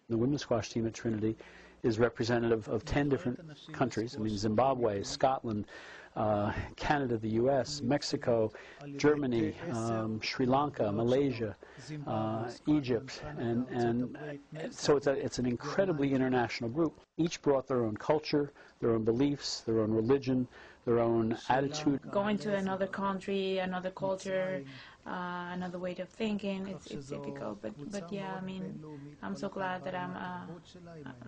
The women's squash team at Trinity is representative of 10 different countries. I mean, Zimbabwe, Scotland, Canada, the U.S., Mexico, Germany, Sri Lanka, Malaysia, Egypt, and so it's an incredibly international group. Each brought their own culture, their own beliefs, their own religion, their own attitude. Going to another country, another culture, another way of thinking, it's difficult, but yeah, I mean, I'm so glad that I'm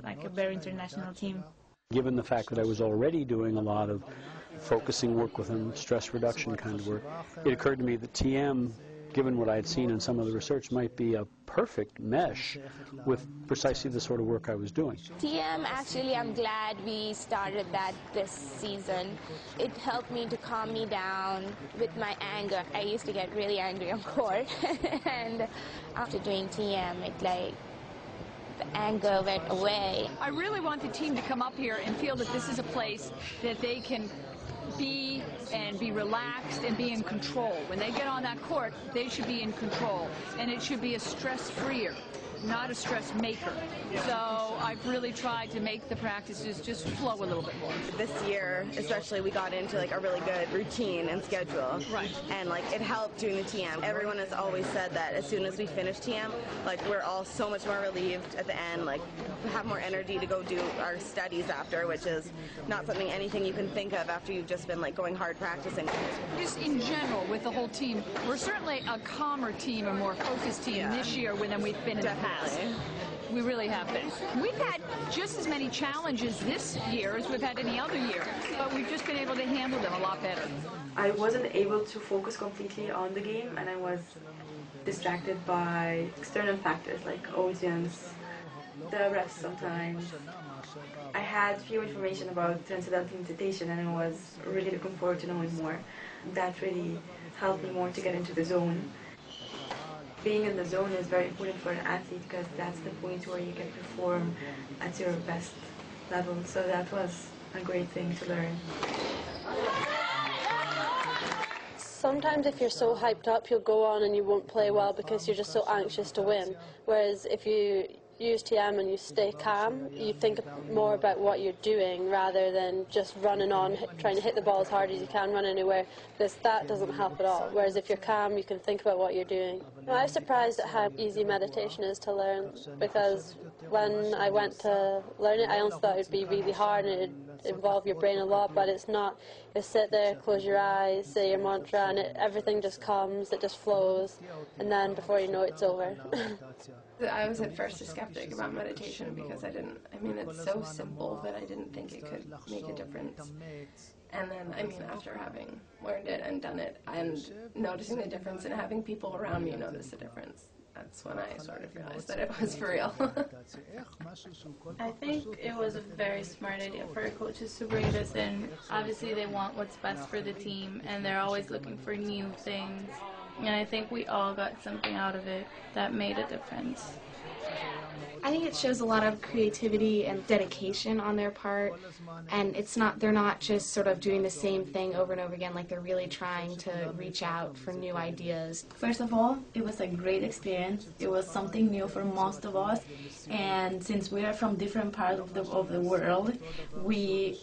like a very international team. Given the fact that I was already doing a lot of focusing work with them, stress reduction kind of work, it occurred to me that TM, given what I had seen in some of the research, might be a perfect mesh with precisely the sort of work I was doing. TM, actually, I'm glad we started that this season. It helped me to calm me down with my anger. I used to get really angry on court, and after doing TM, it like, the anger went away. I really want the team to come up here and feel that this is a place that they can be and be relaxed and be in control. When they get on that court, they should be in control, and it should be a stress-freer, not a stress maker. So I've really tried to make the practices just flow a little bit more. This year, especially, we got into like a really good routine and schedule. Right. And like it helped doing the TM. Everyone has always said that as soon as we finish TM, like we're all so much more relieved at the end, like we have more energy to go do our studies after, which is not anything you can think of after you've just been like going hard practicing. Just in general, with the whole team, we're certainly a calmer team, a more focused team this year than we've been in the past. We really have been. We've had just as many challenges this year as we've had any other year, but we've just been able to handle them a lot better. I wasn't able to focus completely on the game, and I was distracted by external factors like audience, the refs sometimes. I had few information about Transcendental Meditation, and I was really looking forward to knowing more. That really helped me more to get into the zone. Being in the zone is very important for an athlete because that's the point where you can perform at your best level. So that was a great thing to learn. Sometimes if you're so hyped up, you'll go on and you won't play well because you're just so anxious to win. Whereas if you use TM and you stay calm, you think more about what you're doing rather than just running on, trying to hit the ball as hard as you can, run anywhere, because that doesn't help at all. Whereas if you're calm, you can think about what you're doing. I was surprised at how easy meditation is to learn, because when I went to learn it, I honestly thought it would be really hard and it would involve your brain a lot, but it's not. You sit there, close your eyes, say your mantra, and everything just comes, it just flows, and then before you know it, it's over. I was at first a skeptic about meditation because it's so simple that I didn't think it could make a difference. And then, after having learned it and done it and noticing the difference and having people around me notice the difference, that's when I sort of realized that it was for real. I think it was a very smart idea for our coaches to bring us in. Obviously, they want what's best for the team, and they're always looking for new things. And I think we all got something out of it that made a difference. I think it shows a lot of creativity and dedication on their part, and they're not just sort of doing the same thing over and over again, like they're really trying to reach out for new ideas. First of all, it was a great experience. It was something new for most of us, and since we are from different parts of the world, we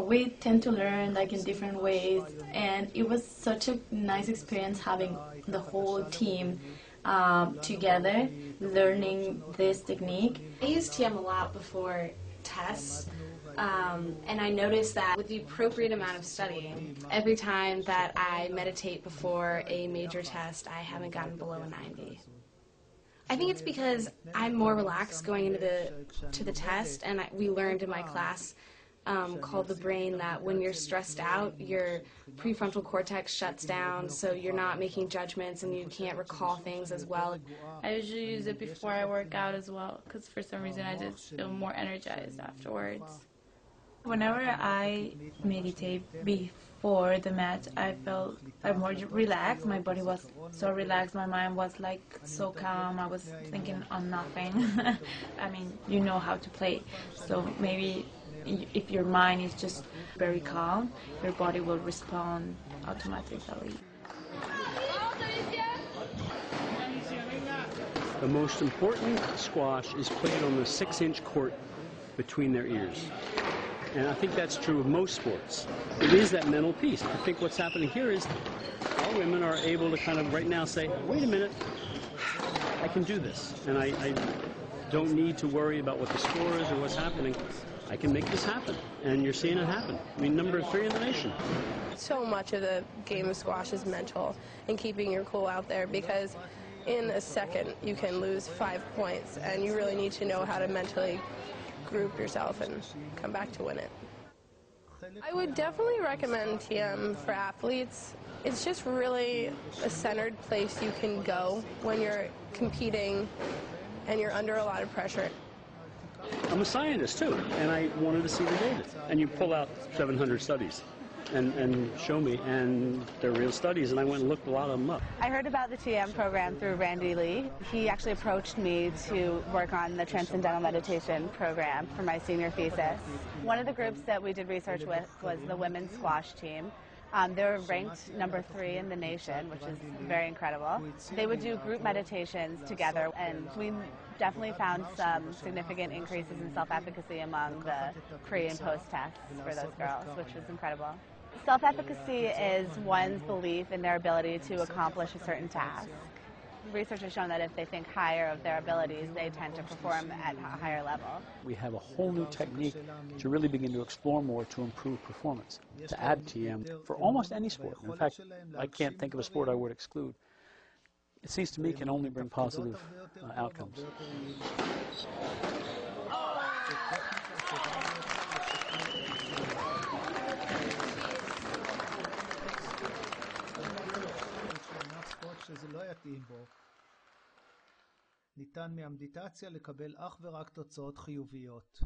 we tend to learn like in different ways, and it was such a nice experience having the whole team together, learning this technique. I use TM a lot before tests, and I noticed that with the appropriate amount of studying, every time that I meditate before a major test, I haven't gotten below a 90. I think it's because I'm more relaxed going into the test, and we learned in my class called the brain that when you're stressed out, your prefrontal cortex shuts down, so you're not making judgments and you can't recall things as well. I usually use it before I work out as well, because for some reason I just feel more energized afterwards. Whenever I meditate before the match, I felt more relaxed. My body was so relaxed, my mind was like so calm, I was thinking on nothing. You know how to play, so maybe if your mind is just very calm, your body will respond automatically. The most important squash is played on the 6-inch court between their ears. And I think that's true of most sports. It is that mental piece. I think what's happening here is all women are able to kind of right now say, wait a minute, I can do this. And I don't need to worry about what the score is or what's happening. I can make this happen. And you're seeing it happen. I mean, number 3 in the nation. So much of the game of squash is mental and keeping your cool out there, because in a second you can lose 5 points, and you really need to know how to mentally group yourself and come back to win it. I would definitely recommend TM for athletes. It's just really a centered place you can go when you're competing and you're under a lot of pressure. I'm a scientist too, and I wanted to see the data. And you pull out 700 studies and show me, and they're real studies, and I went and looked a lot of them up. I heard about the TM program through Randy Lee. He actually approached me to work on the Transcendental Meditation program for my senior thesis. One of the groups that we did research with was the women's squash team. They're ranked number 3 in the nation, which is very incredible. They would do group meditations together, and we definitely found some significant increases in self-efficacy among the pre- and post-tests for those girls, which was incredible. Self-efficacy is one's belief in their ability to accomplish a certain task. Research has shown that if they think higher of their abilities, they tend to perform at a higher level. We have a whole new technique to really begin to explore more to improve performance, to add TM for almost any sport. In fact, I can't think of a sport I would exclude. It seems to me can only bring positive outcomes. שזה לא יתאים בו. ניתן מהמדיטציה לקבל אך ורק תוצאות חיוביות.